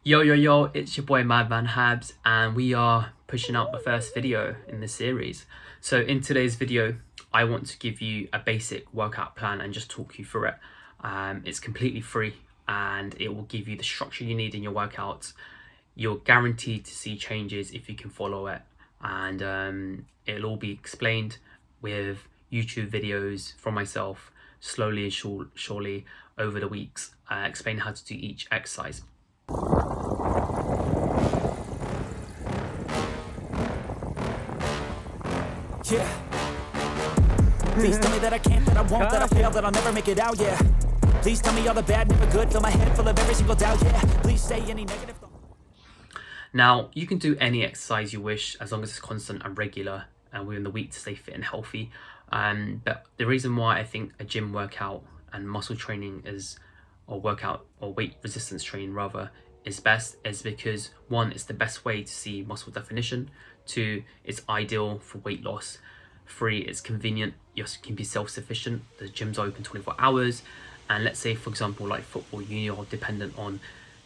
Yo, yo, yo, it's your boy Madman Habs, and we are pushing out the first video in this series. So in today's video, I want to give you a basic workout plan and just talk you through it. It's completely free and it will give you the structure you need in your workouts. You're guaranteed to see changes if you can follow it, and it'll all be explained with YouTube videos from myself slowly and surely over the weeks, explain how to do each exercise. Yeah. Please tell me that I can't, that I won't, that I fail, that I'll never make it out, yeah. Please tell me all the bad, never good, fill my head full of every single doubt, yeah. Please say any negative thought. Now, you can do any exercise you wish as long as it's constant and regular and within the week to stay fit and healthy. But the reason why I think a gym workout and muscle training or weight resistance training rather, is best is because one, it's the best way to see muscle definition. Two, it's ideal for weight loss. Three, it's convenient. You can be self-sufficient. The gym's open 24 hours. And let's say, for example, like football, you're dependent on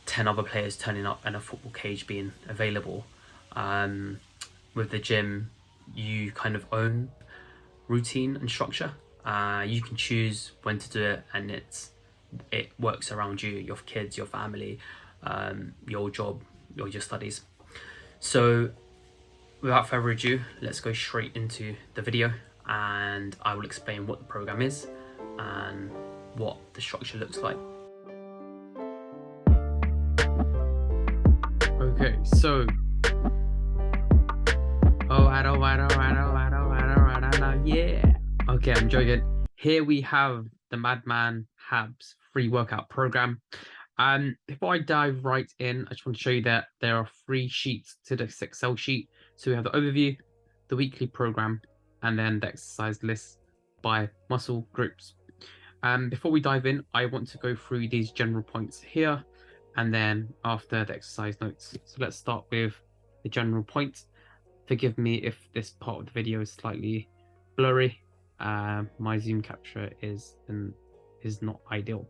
10 other players turning up and a football cage being available. With the gym, you kind of own routine and structure. You can choose when to do it, and it works around you, your kids, your family, your job, your studies. So without further ado, let's go straight into the video and I will explain what the program is and what the structure looks like. Okay, so yeah. Okay, I'm joking. Here we have the Madman Habs free workout program. Before I dive right in, I just want to show you that there are 3 sheets to this Excel sheet. So we have the overview, the weekly program, and then the exercise list by muscle groups. Before we dive in, I want to go through these general points here, and then after the exercise notes. So let's start with the general points. Forgive me if this part of the video is slightly blurry. My zoom capture is not ideal.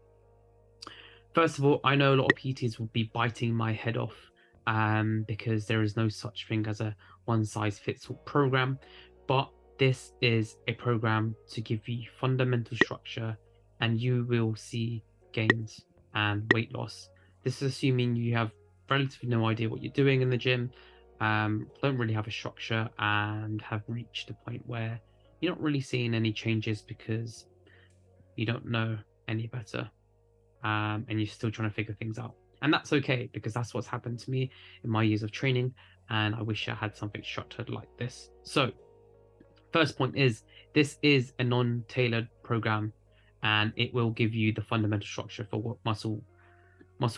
First of all, I know a lot of PTs will be biting my head off because there is no such thing as a one-size-fits-all program, but this is a program to give you fundamental structure and you will see gains and weight loss. This is assuming you have relatively no idea what you're doing in the gym, don't really have a structure, and have reached a point where you're not really seeing any changes because you don't know any better. And you're still trying to figure things out. And that's okay, because that's what's happened to me in my years of training, and I wish I had something structured like this. So, first point is, this is a non-tailored program, and it will give you the fundamental structure for what muscle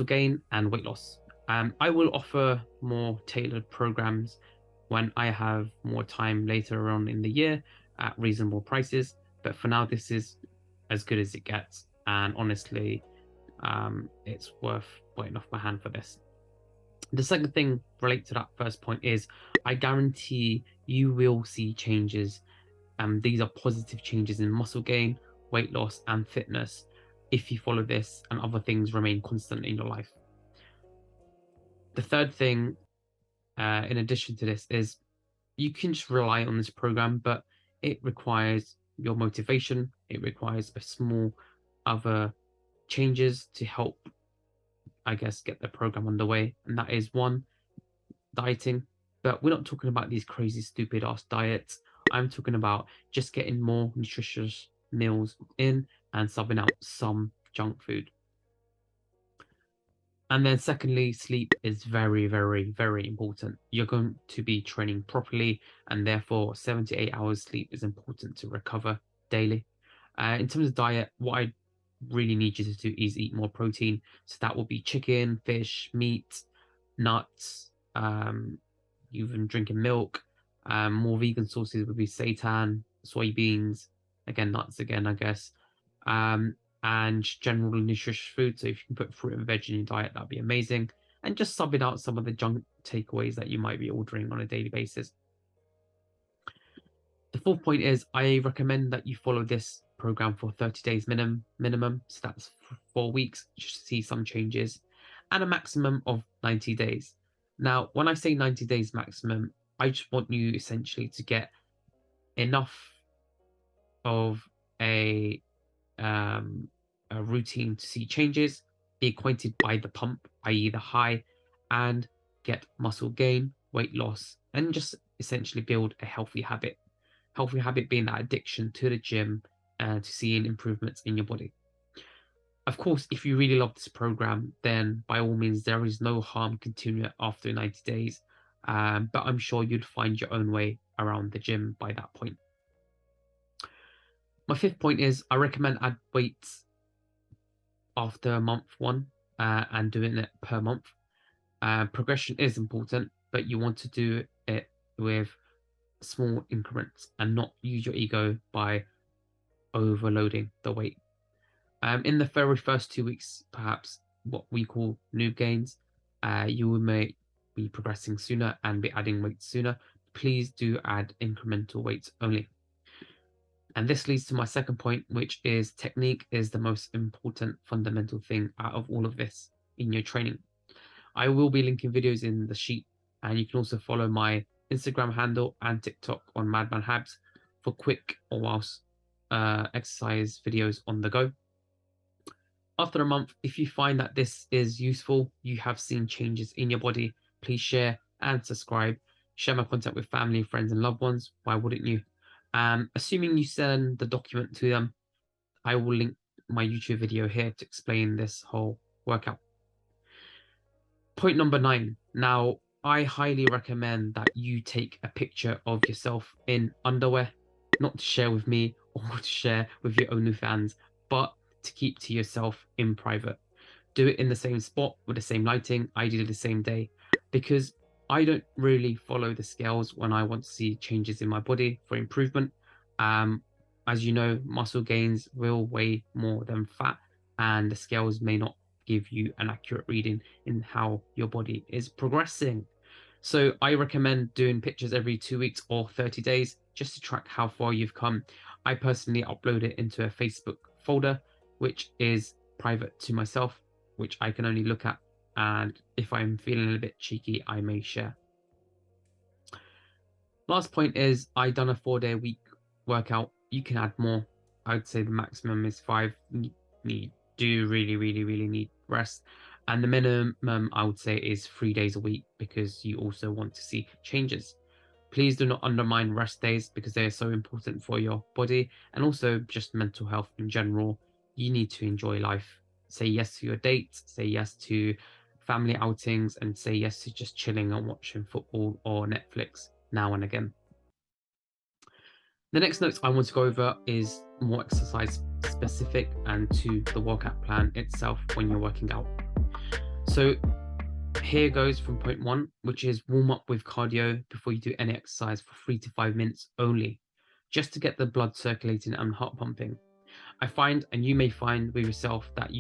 gain and weight loss. I will offer more tailored programs when I have more time later on in the year at reasonable prices, but for now, this is as good as it gets, and honestly, it's worth biting off my hand for this. The second thing related to that first point is, I guarantee you will see changes. These are positive changes in muscle gain, weight loss, and fitness if you follow this and other things remain constant in your life. The third thing, in addition to this, is you can just rely on this program, but it requires your motivation. It requires a small other changes to help, I guess, get the program underway. And that is one, dieting. But we're not talking about these crazy, stupid ass diets. I'm talking about just getting more nutritious meals in and subbing out some junk food. And then secondly, sleep is very, very, very important. You're going to be training properly, and therefore 7 to 8 hours sleep is important to recover daily. In terms of diet, what I really need you to do is eat more protein. So that will be chicken, fish, meat, nuts, even drinking milk. More vegan sources would be seitan, soybeans, again, nuts again, I guess. And general nutritious food. So if you can put fruit and veg in your diet, that'd be amazing. And just subbing out some of the junk takeaways that you might be ordering on a daily basis. The fourth point is, I recommend that you follow this program for 30 days minimum. So that's 4 weeks, just to see some changes. and a maximum of 90 days. Now, when I say 90 days maximum, I just want you essentially to get enough of a routine to see changes, be acquainted by the pump, i.e. the high, and get muscle gain, weight loss, and just essentially build a healthy habit. Healthy habit being that addiction to the gym and to seeing improvements in your body. Of course, if you really love this program, then by all means, there is no harm continuing it after 90 days. But I'm sure you'd find your own way around the gym by that point. My fifth point is I recommend add weights after month one and doing it per month. Progression is important, but you want to do it with small increments and not use your ego by overloading the weight. In the very first 2 weeks, perhaps what we call noob gains, you may be progressing sooner and be adding weight sooner. Please do add incremental weights only. And this leads to my second point, which is technique is the most important fundamental thing out of all of this in your training. I will be linking videos in the sheet, and you can also follow my Instagram handle and TikTok on Madman Habs for quick or whilst exercise videos on the go. After a month, if you find that this is useful, you have seen changes in your body, please share and subscribe. Share my content with family, friends, and loved ones. Why wouldn't you? Assuming you send the document to them, I will link my YouTube video here to explain this whole workout. Point number 9. Now, I highly recommend that you take a picture of yourself in underwear, not to share with me or to share with your OnlyFans, but to keep to yourself in private. Do it in the same spot with the same lighting, ideally the same day, because I don't really follow the scales when I want to see changes in my body for improvement. As you know, muscle gains will weigh more than fat, and the scales may not give you an accurate reading in how your body is progressing. So I recommend doing pictures every 2 weeks or 30 days just to track how far you've come. I personally upload it into a Facebook folder, which is private to myself, which I can only look at, and if I'm feeling a bit cheeky, I may share. Last point is I done a 4-day week workout. You can add more. I'd say the maximum is 5. You do really need rest, and the minimum I would say is 3 days a week, because you also want to see changes. Please do not undermine rest days, because they are so important for your body and also just mental health in general. You need to enjoy life. Say yes to your dates, say yes to family outings, and say yes to just chilling and watching football or Netflix now and again. The next notes I want to go over is more exercise specific and to the workout plan itself when you're working out. So here goes from point 1, which is warm up with cardio before you do any exercise for 3 to 5 minutes only, just to get the blood circulating and heart pumping. I find, and you may find with yourself, that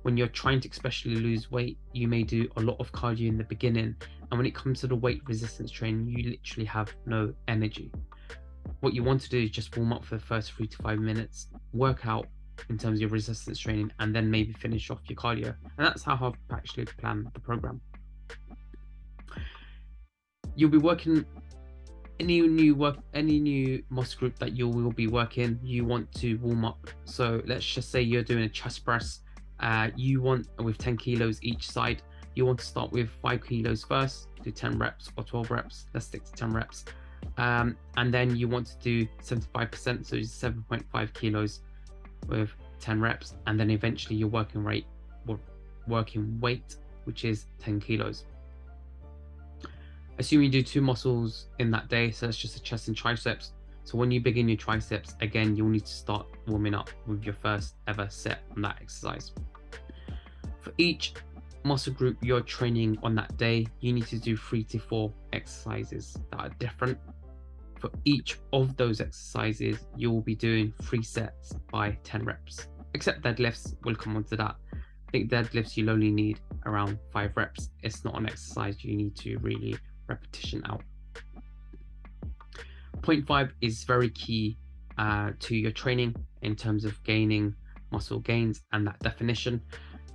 when you're trying to especially lose weight, you may do a lot of cardio in the beginning, and when it comes to the weight resistance training, you literally have no energy. What you want to do is just warm up for the first 3 to 5 minutes, work out in terms of your resistance training, and then maybe finish off your cardio. And that's how I've actually planned the program. You'll be working any new muscle group that you will be working, you want to warm up. So let's just say you're doing a chest press. You want, with 10 kilos each side, you want to start with 5 kilos first, do 10 reps or 12 reps. Let's stick to 10 reps. And then you want to do 75%, so 7.5 kilos with 10 reps, and then eventually your working weight, which is 10 kilos. Assume you do 2 muscles in that day, so that's just a chest and triceps. So when you begin your triceps, again, you'll need to start warming up with your first ever set on that exercise. For each muscle group you're training on that day, you need to do 3 to 4 exercises that are different. For each of those exercises, you will be doing 3 sets by 10 reps, except deadlifts. We'll come on to that. I think deadlifts you'll only need around 5 reps. It's not an exercise you need to really repetition out. Point 5 is very key to your training in terms of gaining muscle gains and that definition.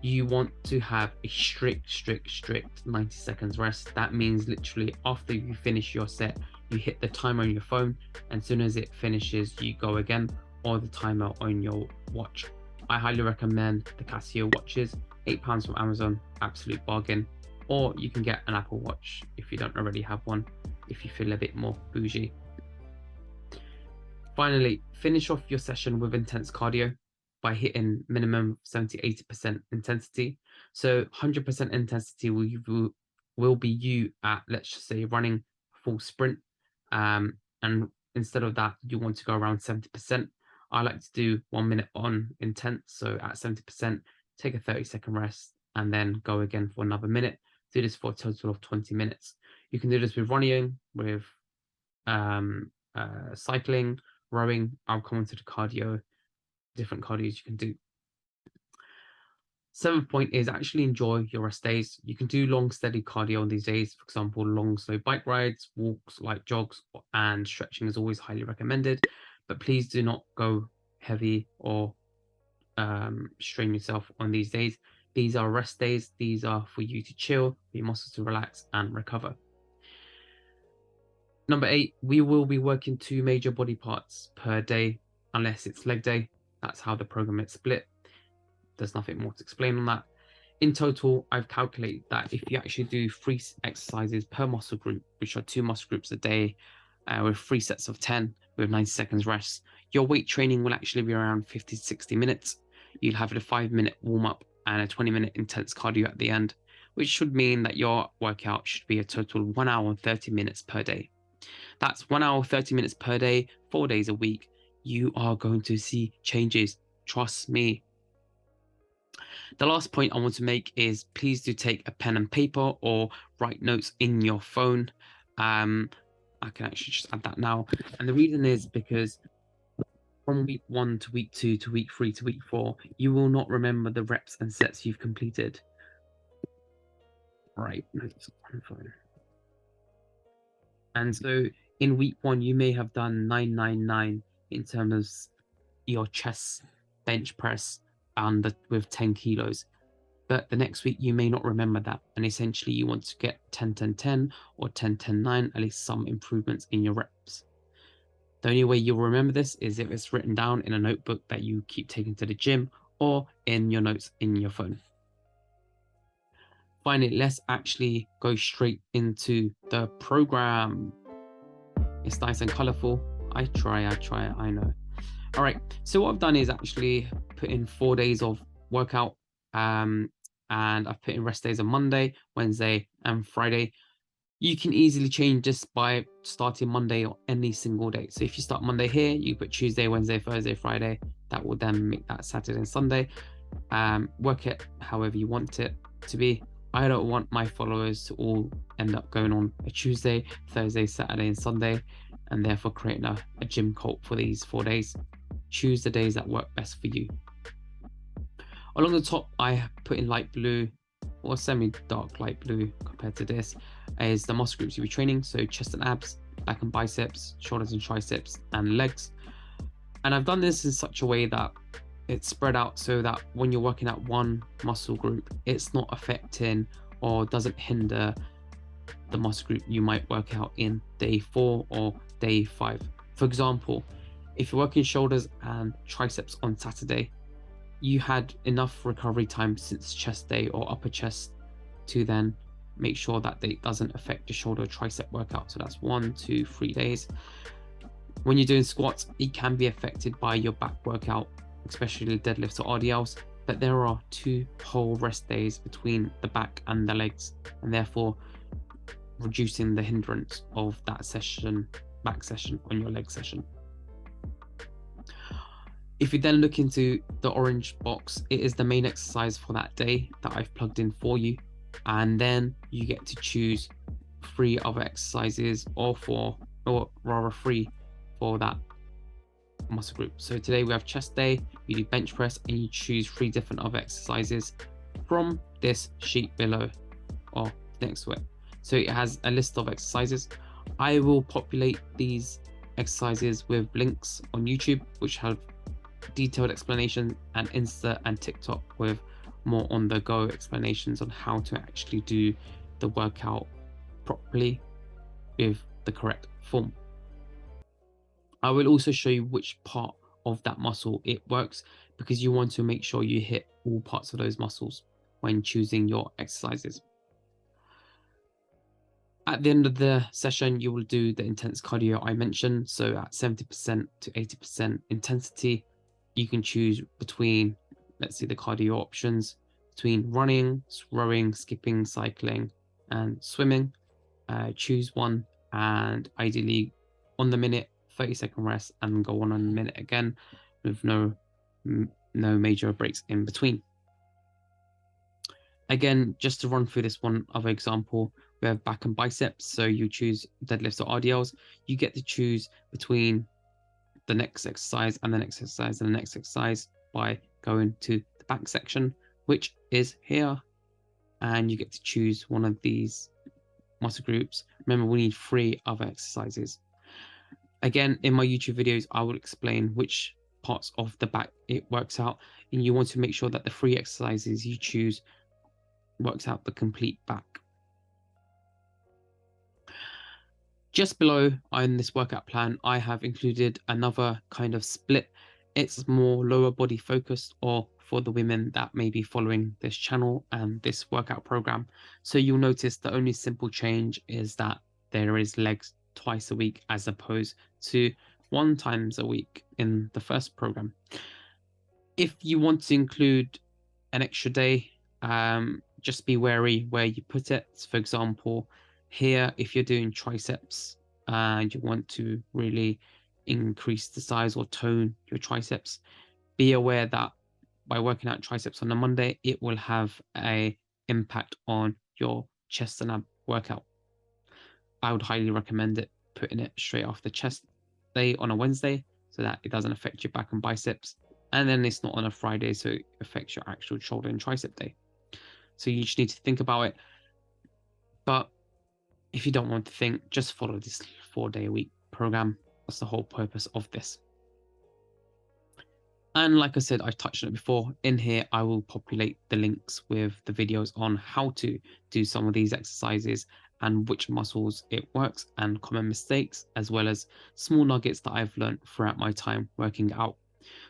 you want to have a strict 90 seconds rest. That means literally after you finish your set, you hit the timer on your phone, and as soon as it finishes, you go again, or the timer on your watch. I highly recommend the Casio watches, £8 from Amazon, absolute bargain. Or you can get an Apple Watch if you don't already have one, if you feel a bit more bougie. Finally, finish off your session with intense cardio by hitting minimum 70-80% intensity. So 100% intensity will be you at, let's just say, running full sprint. And instead of that, you want to go around 70%. I like to do 1 minute on intense. So at 70%, take a 30-second rest and then go again for another minute. Do this for a total of 20 minutes. You can do this with running, with cycling, rowing. I'll come into the cardio, different cardios you can do. 7th point is actually enjoy your rest days. You can do long, steady cardio on these days. For example, long, slow bike rides, walks, light jogs, and stretching is always highly recommended. But please do not go heavy or strain yourself on these days. These are rest days. These are for you to chill, for your muscles to relax and recover. Number 8, we will be working 2 major body parts per day, unless it's leg day. That's how the program is split. There's nothing more to explain on that. In total, I've calculated that if you actually do 3 exercises per muscle group, which are 2 muscle groups a day, with 3 sets of 10 with 90 seconds rest, your weight training will actually be around 50 to 60 minutes. You'll have a 5-minute warm-up and a 20-minute intense cardio at the end, which should mean that your workout should be a total of 1 hour and 30 minutes per day. That's 1 hour, 30 minutes per day, 4 days a week. You are going to see changes. Trust me. The last point I want to make is please do take a pen and paper or write notes in your phone. I can actually just add that now. And the reason is because from week 1 to week 2 to week 3 to week 4, you will not remember the reps and sets you've completed. Right. And so in week 1, you may have done 999 in terms of your chest bench press and with 10 kilos. But the next week, you may not remember that. And essentially, you want to get 10-10-10 or 10-10-9, at least some improvements in your reps. The only way you'll remember this is if it's written down in a notebook that you keep taking to the gym or in your notes in your phone. Finally, let's actually go straight into the program. It's nice and colorful. I try, I know. All right, so what I've done is actually put in 4 days of workout, and I've put in rest days on Monday, Wednesday, and Friday. You can easily change this by starting Monday or any single day. So if you start Monday here, you put Tuesday, Wednesday, Thursday, Friday. That will then make that Saturday and Sunday. Work it however you want it to be. I don't want my followers to all end up going on a Tuesday, Thursday, Saturday, and Sunday, and therefore creating a gym cult for these 4 days. Choose the days that work best for you. Along the top, I put in light blue or semi-dark light blue compared to this is the muscle groups you'll be training. So chest and abs, back and biceps, shoulders and triceps, and legs. And I've done this in such a way that it's spread out so that when you're working at one muscle group, it's not affecting or doesn't hinder the muscle group you might work out in day 4 or day 5. For example, if you're working shoulders and triceps on Saturday, you had enough recovery time since chest day or upper chest to then make sure that it doesn't affect your shoulder tricep workout. So that's 1, 2, 3 days. When you're doing squats, it can be affected by your back workout, especially deadlifts or RDLs, but there are 2 whole rest days between the back and the legs, and therefore reducing the hindrance of that session, back session on your leg session. If you then look into the orange box, it is the main exercise for that day that I've plugged in for you. And then you get to choose 3 other exercises or rather 3 for that muscle group. So today we have chest day, you do bench press, and you choose 3 different other exercises from this sheet below or next to it. So it has a list of exercises. I will populate these exercises with links on YouTube, which have detailed explanation, and Insta and TikTok with more on the go explanations on how to actually do the workout properly with the correct form. I will also show you which part of that muscle it works, because you want to make sure you hit all parts of those muscles when choosing your exercises. At the end of the session, you will do the intense cardio I mentioned. So at 70% to 80% intensity, you can choose between, let's see the cardio options, between running, rowing, skipping, cycling, and swimming. Choose one, and ideally on the minute, 30-second rest, and go on a minute again with no major breaks in between. Again, just to run through this one other example, we have back and biceps. So you choose deadlifts or RDLs. You get to choose between the next exercise and the next exercise and the next exercise by going to the back section, which is here. And you get to choose one of these muscle groups. Remember, we need 3 other exercises. Again, in my YouTube videos, I will explain which parts of the back it works out. And you want to make sure that the 3 exercises you choose works out the complete back. Just below in this workout plan, I have included another kind of split. It's more lower body focused, or for the women that may be following this channel and this workout program. So you'll notice the only simple change is that there is legs twice a week as opposed to 1 time a week in the first program. If you want to include an extra day, just be wary where you put it. For example, here, if you're doing triceps and you want to really increase the size or tone your triceps, be aware that by working out triceps on a Monday, it will have an impact on your chest and ab workout. I would highly recommend it, putting it straight off the chest day on a Wednesday, so that it doesn't affect your back and biceps. And then it's not on a Friday, so it affects your actual shoulder and tricep day. So you just need to think about it. But if you don't want to think, just follow this 4-day-a-week program. That's the whole purpose of this. And like I said, I've touched on it before. In here, I will populate the links with the videos on how to do some of these exercises and which muscles it works and common mistakes, as well as small nuggets that I've learned throughout my time working out.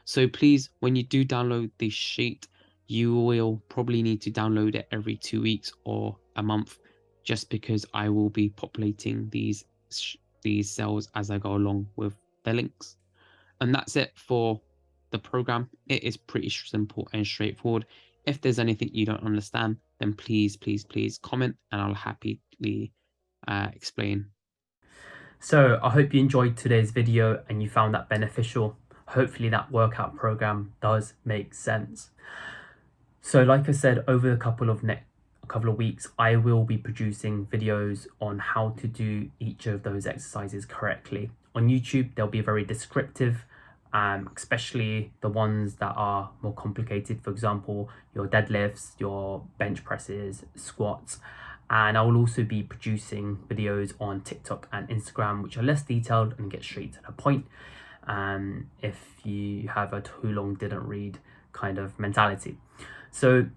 So please, when you do download this sheet, you will probably need to download it every 2 weeks or a month, just because I will be populating these cells as I go along with the links. And that's it for the program. It is pretty simple and straightforward. If there's anything you don't understand, then please comment, and I'll happily explain. So I hope you enjoyed today's video and you found that beneficial. Hopefully that workout program does make sense. So like I said, over a couple of weeks, I will be producing videos on how to do each of those exercises correctly. On YouTube, they'll be very descriptive, especially the ones that are more complicated. For example, your deadlifts, your bench presses, squats. And I will also be producing videos on TikTok and Instagram, which are less detailed and get straight to the point. If you have a too long didn't read kind of mentality. So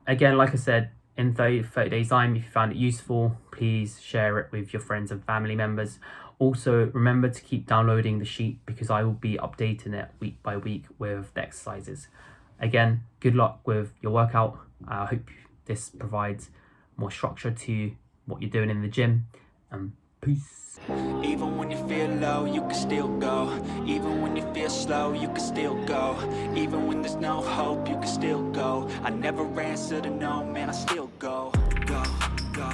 again, like I said, in 30 days time, if you found it useful, please share it with your friends and family members. Also, remember to keep downloading the sheet, because I will be updating it week by week with the exercises. Again, good luck with your workout. I hope this provides more structure to what you're doing in the gym. Peace. Even when you feel low, you can still go. Even when you feel slow, you can still go. Even when there's no hope, you can still go. I never answer to no, man, I still go. Go, go.